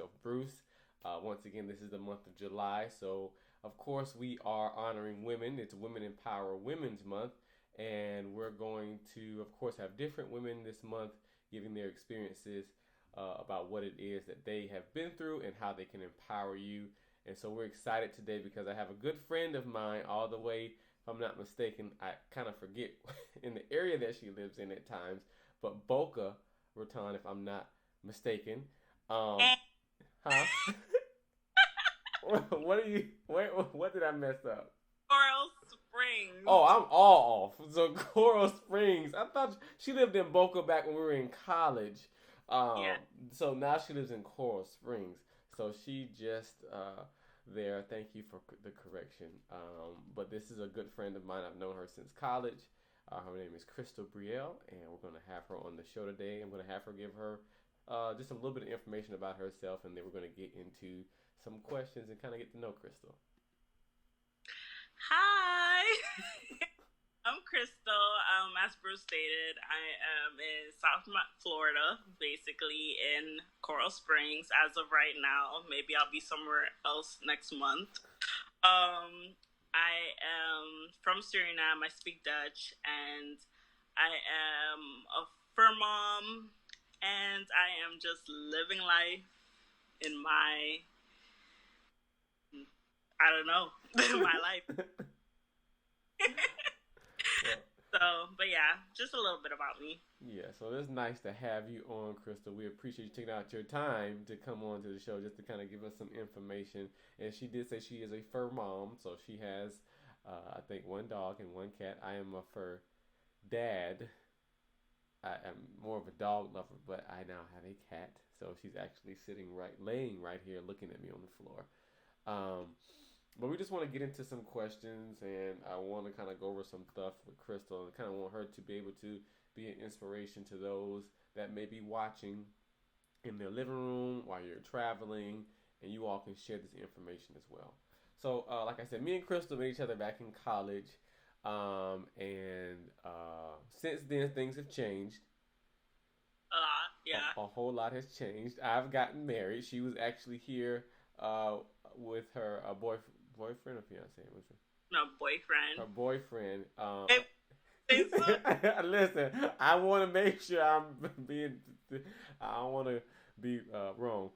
myself, Bruce. Once again, this is the month of July, so of course we are honoring women. It's Women Empower Women's Month, and we're going to, of course, have different women this month giving their experiences about what it is that they have been through and how they can empower you. And so we're excited today because I have a good friend of mine all the way, if I'm not mistaken, I kind of forget in the area that she lives in at times, but Boca Raton, if I'm not mistaken. Um, huh? What are you? What did I mess up? Coral Springs. Oh, I'm all off. So Coral Springs. I thought she lived in Boca back when we were in college. Um, Yeah. so now she lives in Coral Springs. So she just there. Thank you for the correction. But this is a good friend of mine. I've known her since college. Her name is Crystal Brielle, and we're going to have her on the show today. I'm going to have her give her just a little bit of information about herself, and then we're going to get into some questions and kind of get to know Crystal. Hi. I'm Crystal. As Bruce stated, I am in South Florida, basically in Coral Springs as of right now. Maybe I'll be somewhere else next month. I am from Suriname. I speak Dutch, and I am a fur mom, and I am just living life in my, I don't know, my life. Well, So, but yeah, just a little bit about me. yeah, so it's nice to have you on, Crystal. We appreciate you taking out your time to come on to the show just to kind of give us some information. And she did say she is a fur mom, so she has, I think, one dog and one cat. I am a fur dad. I am more of a dog lover, but I now have a cat. So she's actually laying right here, looking at me on the floor. Um, but we just want to get into some questions, and I want to kind of go over some stuff with Crystal, and kind of want her to be able to be an inspiration to those that may be watching in their living room while you're traveling, and you all can share this information as well. So, like I said, me and Crystal met each other back in college, and since then things have changed. Yeah. A whole lot has changed. I've gotten married. She was actually here with her boyfriend or fiance. What's No, boyfriend. her boyfriend? Hey, so, Listen, I want to make sure I'm being. I don't want to be wrong.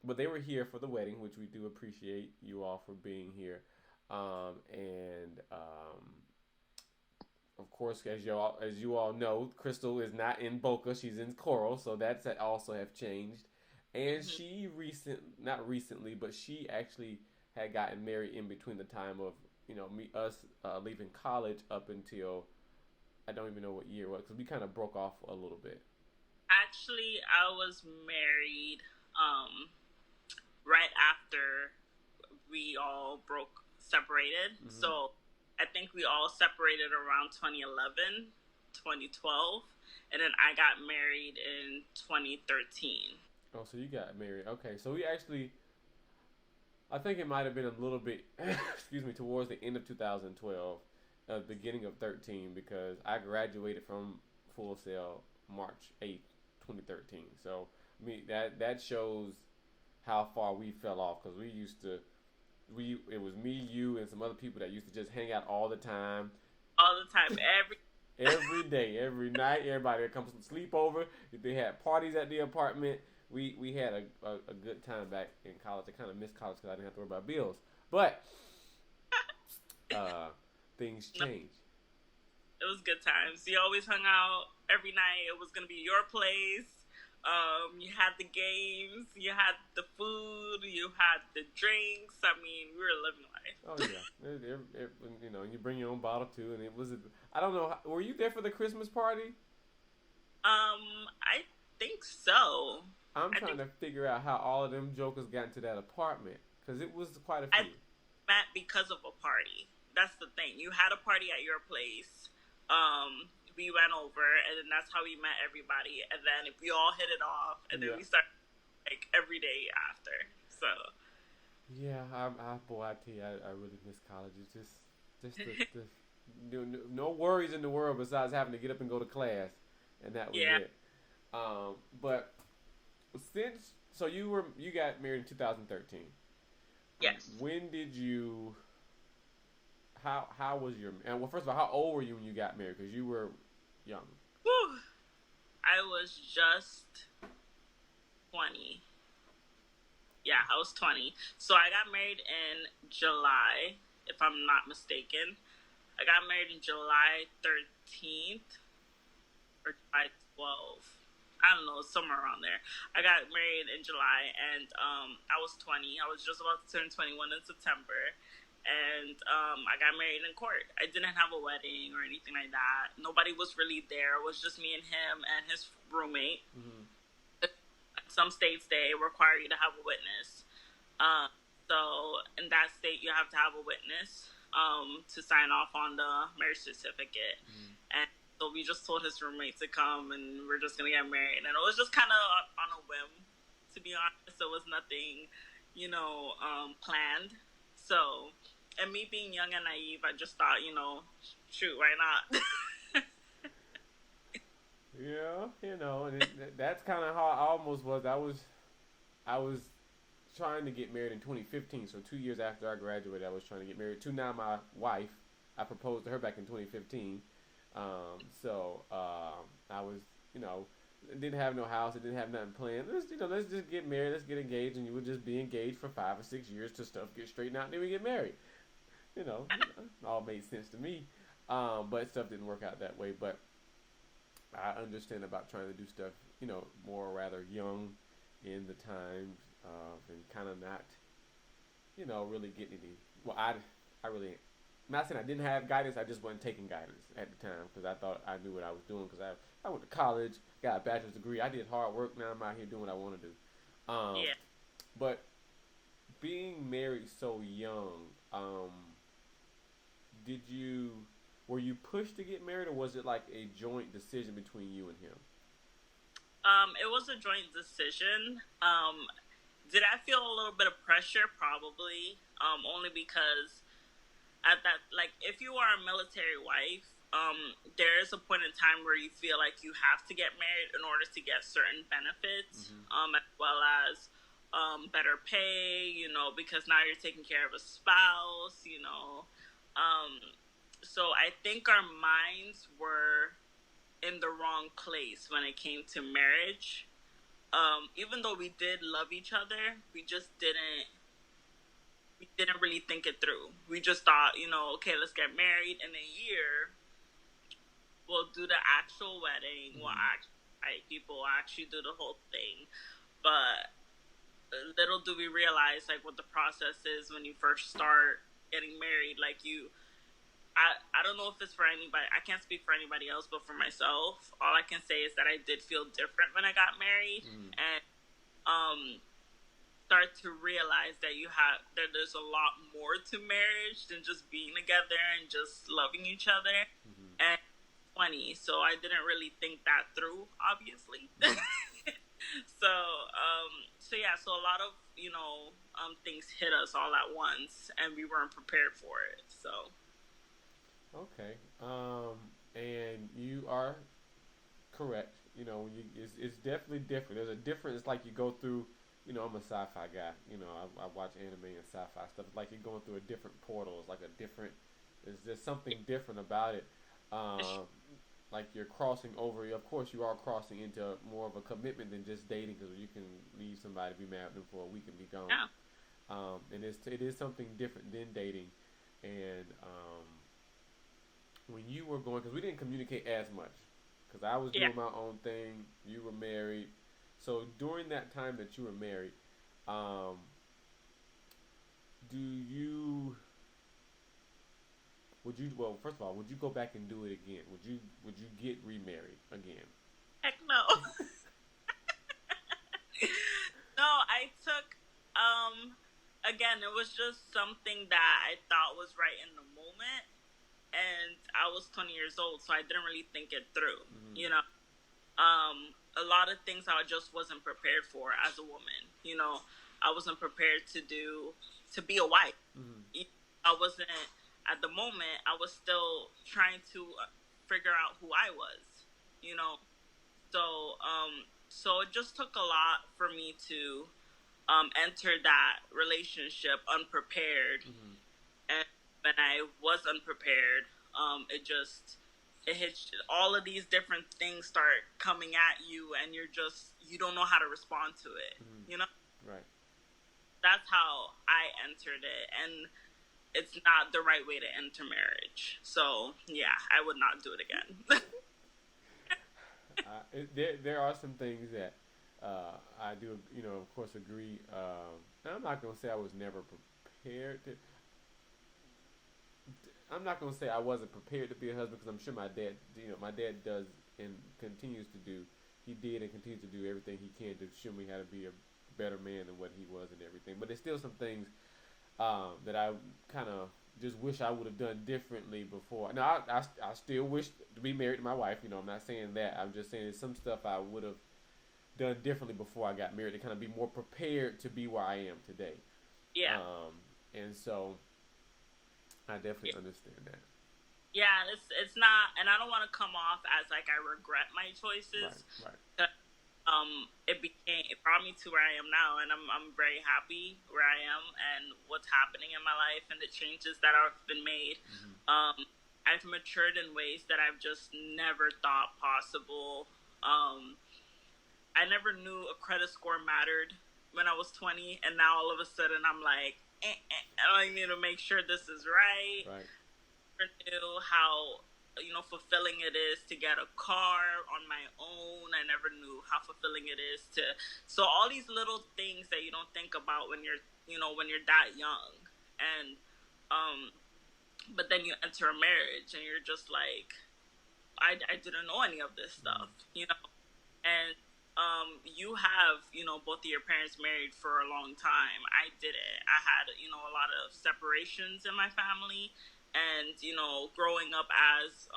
But they were here for the wedding, which we do appreciate you all for being here. And of course, as you all know, Crystal is not in Boca; she's in Coral, so that's also have changed. And mhm. she not recently, but she actually had gotten married in between the time of us leaving college up until I don't even know what year it was because we kind of broke off a little bit. Actually, I was married right after we all separated. Hmm. So I think we all separated around 2011, 2012, and then I got married in 2013. Oh, so you got married? Okay, so we actually, I think it might have been a little bit, excuse me, towards the end of 2012, beginning of 13, because I graduated from Full Sail March 8th, 2013. So I mean that shows how far we fell off because we used to we it was me, you, and some other people that used to just hang out all the time, All the time, every. every day, every night. Everybody that comes to sleep over. If they had parties at the apartment, we had a good time back in college. I kind of missed college because I didn't have to worry about bills. But uh, things No, change. it was good times. You always hung out every night. It was gonna be your place. You had the games, you had the food, you had the drinks. I mean, we were living Oh life. yeah, you bring your own bottle too, and it was. I don't know. Were you there for the Christmas party? I think so. I'm I trying think to figure out how all of them jokers got into that apartment because it was quite a I few. met because of a party. That's the thing. You had a party at your place. We went over, and then that's how we met everybody. And then if we all hit it off, and then Yeah. we started like every day after. So Yeah, boy, I tell you, I really miss college. It's just no worries in the world besides having to get up and go to class, and that was yeah, it. But since So you got married in 2013. Yes. When did you? How was your? And well, first of all, how old were you when you got married? Because you were young. Whew. I was just 20. Yeah, I was 20. So I got married in July, if I'm not mistaken. I got married in July 13th or July 12th. I don't know, somewhere around there. I got married in July, and I was 20. I was just about to turn 21 in September, and I got married in court. I didn't have a wedding or anything like that. Nobody was really there. It was just me and him and his roommate. Mm-hmm. Some states, they require you to have a witness. So in that state, you have to have a witness to sign off on the marriage certificate. Mm-hmm. And so we just told his roommate to come, and we're just gonna get married. And it was just kind of on a whim, to be honest. It was nothing, planned. So, and me being young and naive, I just thought, shoot, why not? Yeah, and that's kind of how I almost was. I was trying to get married in 2015. So 2 years after I graduated, I was trying to get married to now my wife. I proposed to her back in 2015. I was, didn't have no house. I didn't have nothing planned. Let's just get married. Let's get engaged, and you would just be engaged for 5 or 6 years till stuff get straightened out, and then we get married. All made sense to me. But stuff didn't work out that way. But I understand about trying to do stuff, more rather young in the times, and kind of not, really getting any. Well, I really. I'm not saying I didn't have guidance. I just wasn't taking guidance at the time because I thought I knew what I was doing. Because I went to college, got a bachelor's degree. I did hard work. Now I'm out here doing what I want to do. Yeah. But being married so young, were you pushed to get married, or was it like a joint decision between you and him? It was a joint decision. Did I feel a little bit of pressure? Probably. Only because at that, like, if you are a military wife, there is a point in time where you feel like you have to get married in order to get certain benefits, mm-hmm. As well as better pay, because now you're taking care of a spouse, So I think our minds were in the wrong place when it came to marriage. Even though we did love each other, we didn't really think it through. We just thought, okay, let's get married in a year. We'll do the actual wedding. Mm-hmm. People will actually do the whole thing. But little do we realize, like, what the process is when you first start getting married. Like, I don't know if it's for anybody. I can't speak for anybody else, but for myself, all I can say is that I did feel different when I got married, and start to realize that there's a lot more to marriage than just being together and just loving each other. Mm-hmm. And 20, so I didn't really think that through, obviously. So a lot of things hit us all at once, and we weren't prepared for it. So. Okay, and you are correct. It's definitely different. There's a difference. It's like you go through. I'm a sci-fi guy. I watch anime and sci-fi stuff. It's like you're going through a different portal. It's like there's just something different about it. Like you're crossing over. Of course, you are crossing into more of a commitment than just dating, because you can leave somebody, be married with them for a week and be gone. Yeah. And it is something different than dating, and when you were going, because we didn't communicate as much, because I was doing my own thing, you were married. So during that time that you were married, first of all, would you go back and do it again? Would you get remarried again? Heck no. No, I took, again, it was just something that I thought was right in the moment. And I was 20 years old, so I didn't really think it through, mm-hmm. A lot of things I just wasn't prepared for as a woman. I wasn't prepared to be a wife. Mm-hmm. I wasn't, at the moment, I was still trying to figure out who I was, So So it just took a lot for me to enter that relationship unprepared. Mm-hmm. And when I was unprepared, it just it hits all of these different things start coming at you, and you don't know how to respond to it. Mm-hmm. You know, Right. that's how I entered it, and it's not the right way to enter marriage. So yeah, I would not do it again. There are some things that I do, of course, agree. I'm not gonna say I was never prepared to. I'm not gonna say I wasn't prepared to be a husband because I'm sure my dad does and continues to do. He did and continues to do everything he can to show me how to be a better man than what he was and everything. But there's still some things that I kind of just wish I would have done differently before. Now, I still wish to be married to my wife. I'm not saying that. I'm just saying there's some stuff I would have done differently before I got married to kind of be more prepared to be where I am today. Yeah. And so I definitely understand that. Yeah, it's not, and I don't want to come off as like I regret my choices. Right. It brought me to where I am now, and I'm very happy where I am and what's happening in my life and the changes that have been made. Mm-hmm. I've matured in ways that I've just never thought possible. I never knew a credit score mattered when I was 20, and now all of a sudden I'm like, I need to make sure this is right. Right. I never knew how fulfilling it is to get a car on my own. I never knew how fulfilling it is to. So all these little things that you don't think about when you're that young, and but then you enter a marriage and you're just like, I didn't know any of this stuff, and you have both of your parents married for a long time. I didn't. I had a lot of separations in my family. And, growing up as,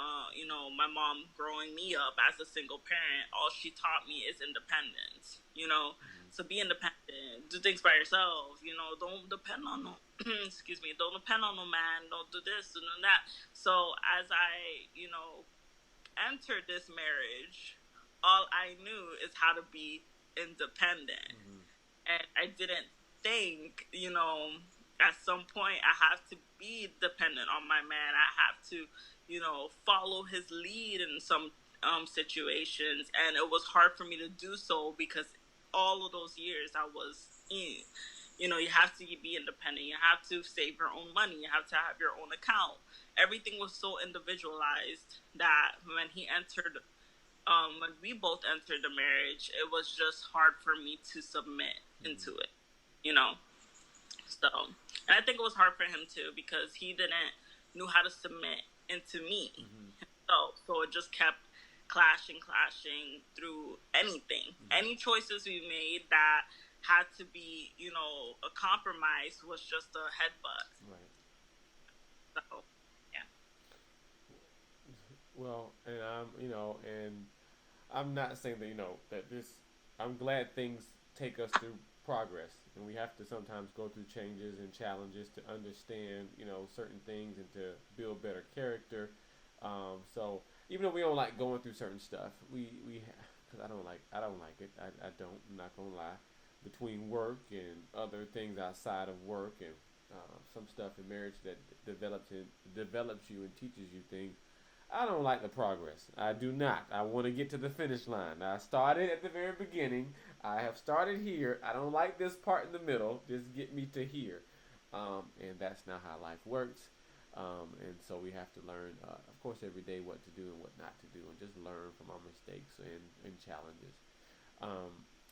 my mom growing me up as a single parent, all she taught me is independence, Mm-hmm. So be independent, do things by yourself, don't depend on no, excuse me, don't depend on no man, don't do this and that. So as I, entered this marriage, all I knew is how to be independent. Mm-hmm. And I didn't think, at some point I have to be dependent on my man. I have to, follow his lead in some situations. And it was hard for me to do so because all of those years I was in, you have to be independent. You have to save your own money. You have to have your own account. Everything was so individualized that when we both entered the marriage, it was just hard for me to submit into it, So, and I think it was hard for him too because he didn't knew how to submit into me. Mm-hmm. So it just kept clashing through anything. Mm-hmm. Any choices we made that had to be, a compromise was just a headbutt. Right. So, yeah. Well, and I'm not saying that, that this, I'm glad things take us through progress, and we have to sometimes go through changes and challenges to understand, certain things and to build better character. So even though we don't like going through certain stuff, we because I don't like it. I'm not gonna lie. Between work and other things outside of work and some stuff in marriage that develops you and teaches you things. I don't like the progress. I do not. I want to get to the finish line. I started at the very beginning. I have started here. I don't like this part in the middle. Just get me to here. And that's not how life works. And so we have to learn, of course, every day what to do and what not to do, and just learn from our mistakes and challenges.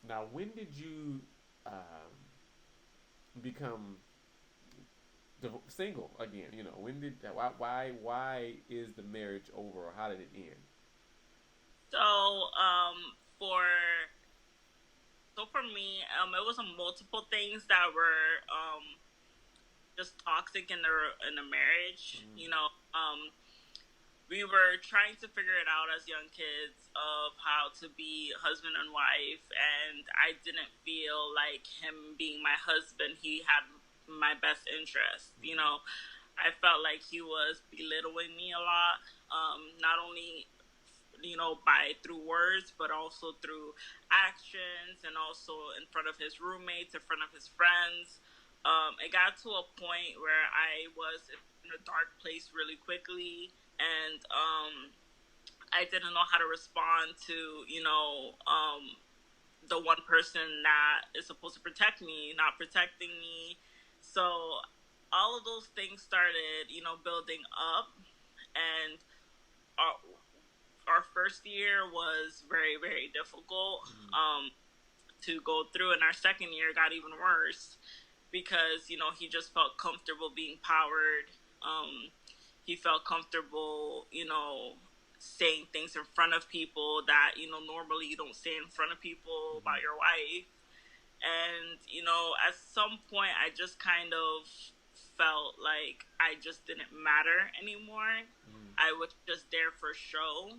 Now, when did you become single again? When did that? Why is the marriage over, or how did it end? So, for me, it was multiple things that were just toxic in the marriage. Mm-hmm. We were trying to figure it out as young kids of how to be husband and wife, and I didn't feel like him being my husband, he had my best interest. I felt like he was belittling me a lot, not only by through words, but also through actions, and also in front of his roommates, in front of his friends. It got to a point where I was in a dark place really quickly, and I didn't know how to respond to, the one person that is supposed to protect me not protecting me. So all of those things started, building up, and our, our first year was very, very difficult to go through, and our second year got even worse because he just felt comfortable being powered. He felt comfortable, saying things in front of people that normally you don't say in front of people about your wife. And at some point I just kind of felt like I just didn't matter anymore. I was just there for show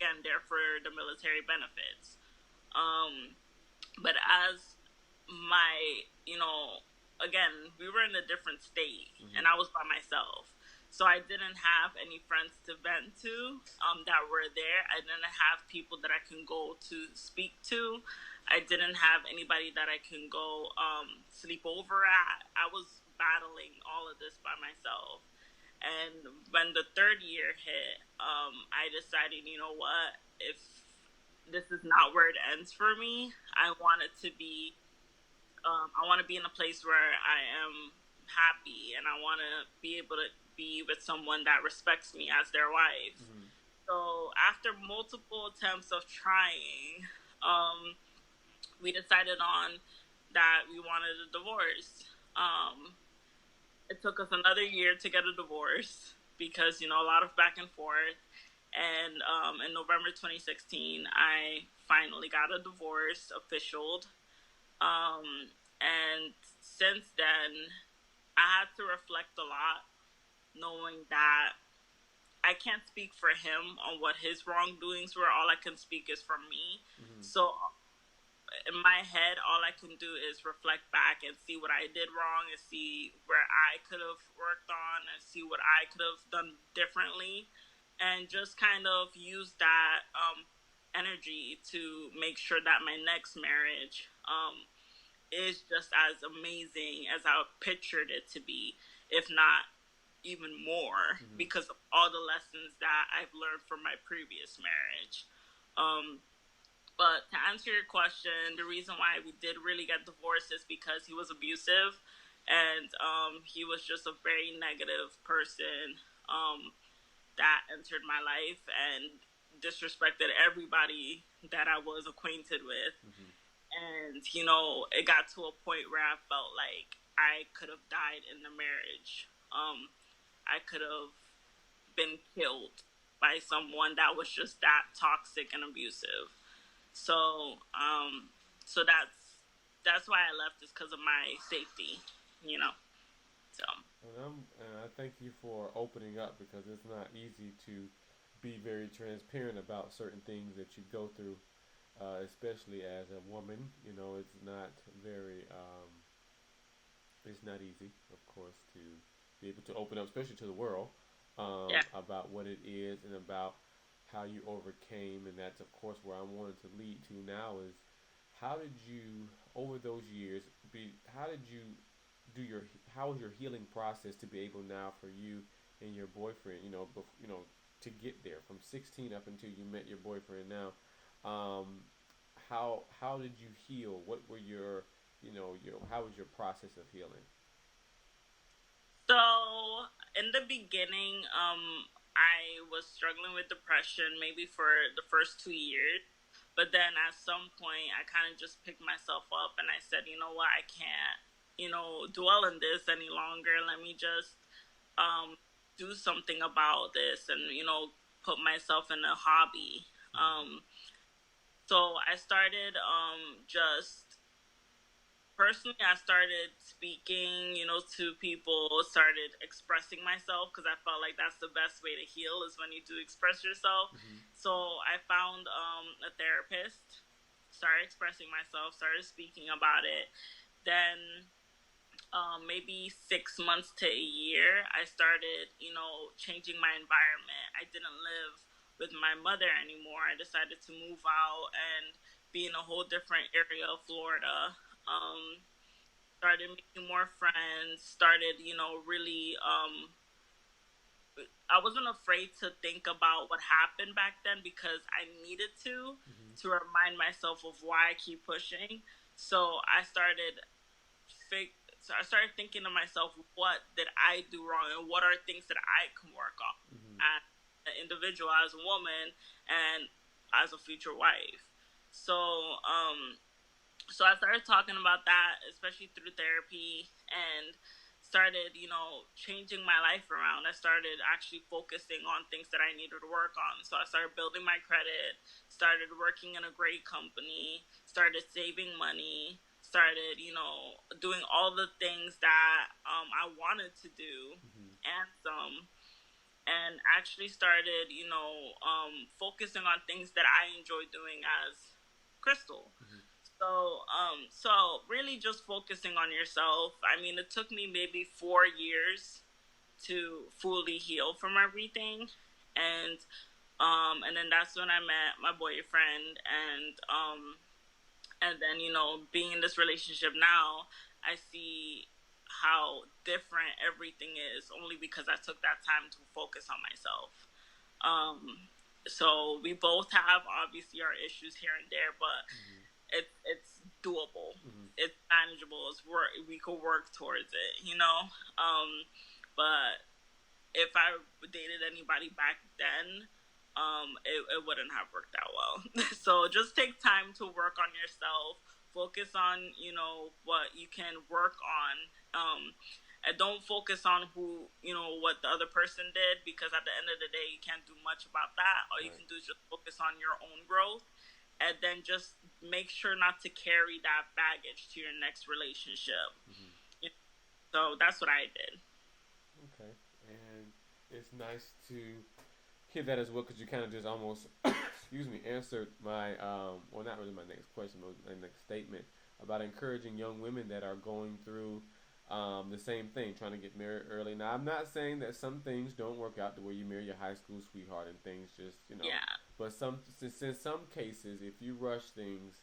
and there for the military benefits. But as my, again, we were in a different state, and I was by myself. So I didn't have any friends to vent to that were there. I didn't have people that I can go to speak to. I didn't have anybody that I can go sleep over at. I was battling all of this by myself. And when the third year hit, I decided, you know what, if this is not where it ends for me, I want it to be, I want to be in a place where I am happy, and I want to be able to be with someone that respects me as their wife. So after multiple attempts of trying, we decided on that we wanted a divorce. It took us another year to get a divorce because, a lot of back and forth. And in November 2016, I finally got a divorce officialed. And since then, I had to reflect a lot, knowing that I can't speak for him on what his wrongdoings were. All I can speak is from me. So in my head, all I can do is reflect back and see what I did wrong, and see where I could have worked on, and see what I could have done differently, and just kind of use that energy to make sure that my next marriage is just as amazing as I pictured it to be, if not even more, because of all the lessons that I've learned from my previous marriage. But to answer your question, the reason why we did really get divorced is because he was abusive, and he was just a very negative person that entered my life and disrespected everybody that I was acquainted with. And, it got to a point where I felt like I could have died in the marriage. I could have been killed by someone that was just that toxic and abusive. So, so that's why I left, is because of my safety, So. And I thank you for opening up, because it's not easy to be very transparent about certain things that you go through, especially as a woman. It's not very, it's not easy, of course, to be able to open up, especially to the world, about what it is and about how you overcame. And that's, of course, where I wanted to lead to now is, how did you, over those years, how was your healing process to be able now for you and your boyfriend, to get there from 16 up until you met your boyfriend now? How did you heal? What were how was your process of healing? So in the beginning, I was struggling with depression maybe for the first 2 years. But then at some point, I kind of just picked myself up, and I said, you know what, I can't, dwell in this any longer. Let me just do something about this, and, put myself in a hobby. So I started just personally, I started speaking, to people, started expressing myself, because I felt like that's the best way to heal, is when you do express yourself. So I found a therapist, started expressing myself, started speaking about it. Then maybe 6 months to a year, I started, changing my environment. I didn't live with my mother anymore. I decided to move out and be in a whole different area of Florida. Started making more friends. Started, really. I wasn't afraid to think about what happened back then because I needed to remind myself of why I keep pushing. So I started so I started thinking to myself, what did I do wrong, and what are things that I can work on as an individual, as a woman, and as a future wife. So, so I started talking about that, especially through therapy, and started, changing my life around. I started actually focusing on things that I needed to work on. So I started building my credit, started working in a great company, started saving money, started, doing all the things that I wanted to do, and some, and actually started, focusing on things that I enjoy doing as Crystal. So really just focusing on yourself. I mean, it took me maybe 4 years to fully heal from everything, and and then that's when I met my boyfriend, and then being in this relationship now, I see how different everything is only because I took that time to focus on myself. So we both have obviously our issues here and there, but it's doable. It's manageable. We could work towards it. But if I dated anybody back then, it wouldn't have worked out well. So just take time to work on yourself. Focus on what you can work on. And don't focus on what the other person did, because at the end of the day you can't do much about that. All you can do is just focus on your own growth, and then just make sure not to carry that baggage to your next relationship. So that's what I did. Okay, and it's nice to hear that as well, because you kind of just almost, excuse me, answered my, well, not really my next question, but my next statement about encouraging young women that are going through the same thing, trying to get married early. Now, I'm not saying that some things don't work out the way you marry your high school sweetheart and things just, Yeah. But in some cases, if you rush things,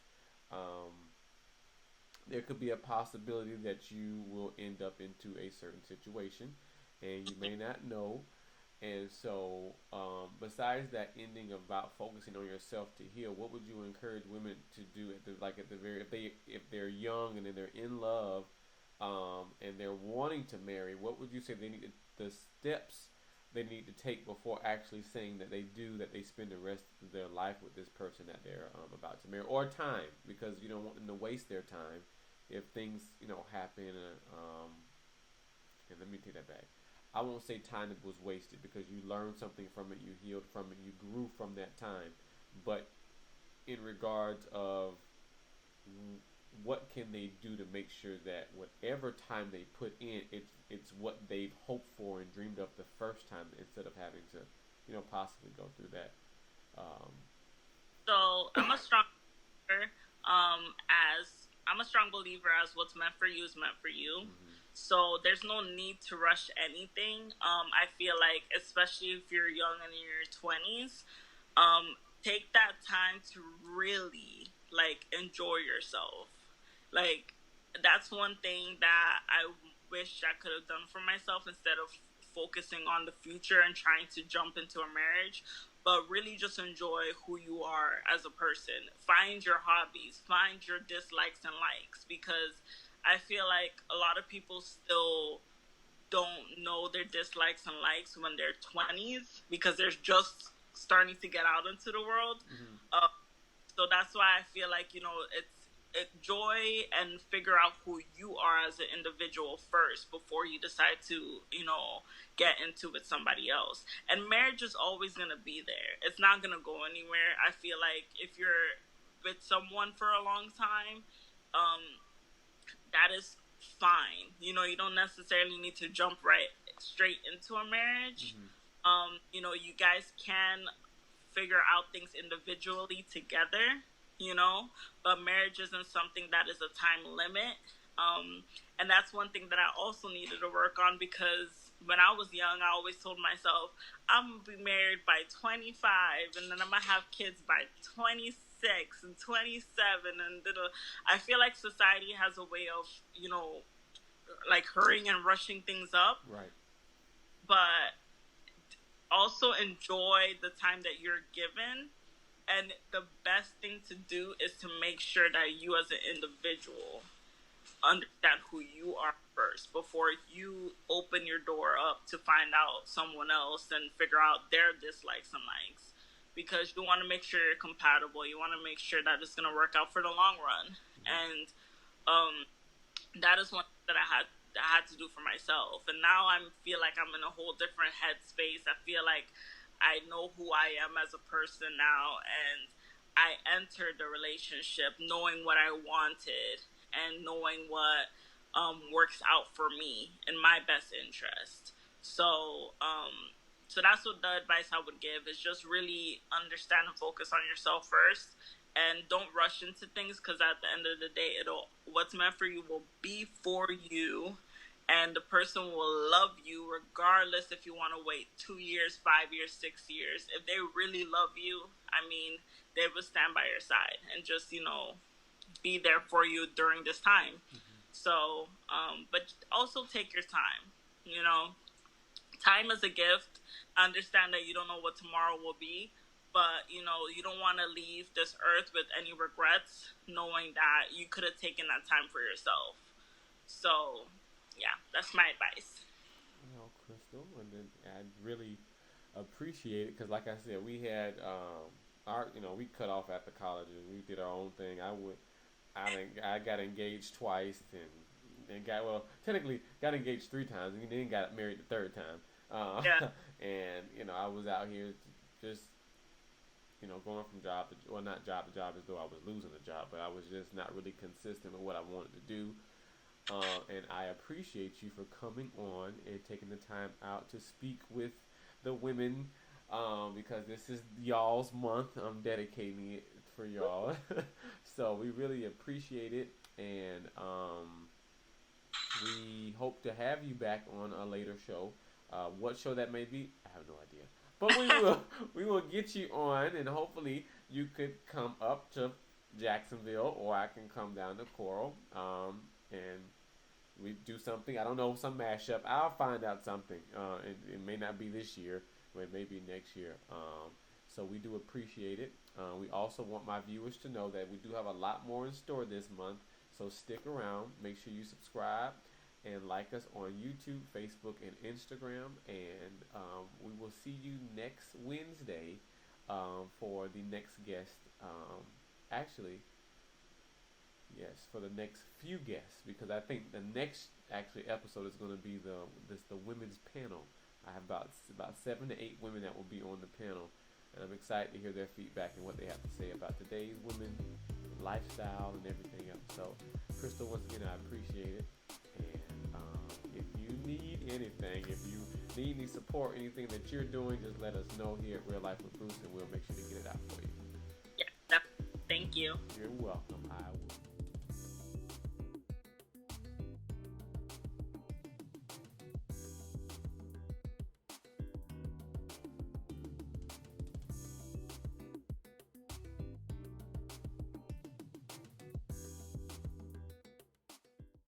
there could be a possibility that you will end up into a certain situation, and you may not know. And so, besides that ending about focusing on yourself to heal, what would you encourage women to do at the very, if they're young and then they're in love, and they're wanting to marry? What would you say the steps they need to take before actually saying that they spend the rest of their life with this person that they're about to marry, or time, because you don't want them to waste their time if things happen. And let me take that back. I won't say time that was wasted, because you learned something from it, you healed from it, you grew from that time. But in regards of what can they do to make sure that whatever time they put in, it's what they've hoped for and dreamed of the first time, instead of having to, possibly go through that. Um, So I'm a strong believer as what's meant for you is meant for you. So there's no need to rush anything. I feel like, especially if you're young and in your 20s, take that time to really enjoy yourself. Like, that's one thing that I wish I could have done for myself, instead of focusing on the future and trying to jump into a marriage. But really just enjoy who you are as a person. Find your hobbies, find your dislikes and likes, because I feel like a lot of people still don't know their dislikes and likes when they're 20s, because they're just starting to get out into the world. So that's why I feel like, it's enjoy and figure out who you are as an individual first before you decide to, get into with somebody else. And marriage is always going to be there. It's not going to go anywhere. I feel like if you're with someone for a long time, that is fine. You don't necessarily need to jump right straight into a marriage. You guys can figure out things individually together, but marriage isn't something that is a time limit. And that's one thing that I also needed to work on, because when I was young, I always told myself, I'm going to be married by 25, and then I'm going to have kids by 26 and 27. And I feel like society has a way of, like hurrying and rushing things up. Right. But also enjoy the time that you're given. And the best thing to do is to make sure that you as an individual understand who you are first before you open your door up to find out someone else and figure out their dislikes and likes, because you want to make sure you're compatible. You want to make sure that it's going to work out for the long run. And that is one that I had to do for myself. And now I feel like I'm in a whole different headspace. I feel like I know who I am as a person now, and I entered the relationship knowing what I wanted and knowing what works out for me in my best interest. So that's what the advice I would give is just really understand and focus on yourself first, and don't rush into things, because at the end of the day, what's meant for you will be for you, and the person will love you regardless if you want to wait 2 years, 5 years, 6 years. If they really love you, I mean, they will stand by your side and just, be there for you during this time. So, but also take your time. Time is a gift. I understand that you don't know what tomorrow will be, but you don't want to leave this earth with any regrets, knowing that you could have taken that time for yourself. So, yeah, that's my advice. Well, Crystal, and then I really appreciate it because, like I said, we had we cut off after college and we did our own thing. I got engaged twice and technically got engaged 3 times and then got married the 3rd time. Yeah. And I was out here just going from job to, well, not job to job as though I was losing a job, but I was just not really consistent with what I wanted to do. And I appreciate you for coming on and taking the time out to speak with the women, because this is y'all's month. I'm dedicating it for y'all. So we really appreciate it, and we hope to have you back on a later show. What show that may be, I have no idea. But we will get you on, and hopefully you could come up to Jacksonville, or I can come down to Coral, and we do something. I don't know, some mashup. I'll find out something. It may not be this year, but it may be next year. So we do appreciate it. We also want my viewers to know that we do have a lot more in store this month. So stick around. Make sure you subscribe and like us on YouTube, Facebook, and Instagram. And we will see you next Wednesday for the next guest. Actually, yes, for the next few guests, because I think the next episode is going to be the women's panel. I have about 7 to 8 women that will be on the panel, and I'm excited to hear their feedback and what they have to say about today's women, lifestyle, and everything else. So, Crystal, once again, I appreciate it. And if you need anything, if you need any support, anything that you're doing, just let us know here at Real Life with Bruce, and we'll make sure to get it out for you. Yeah, thank you. You're welcome.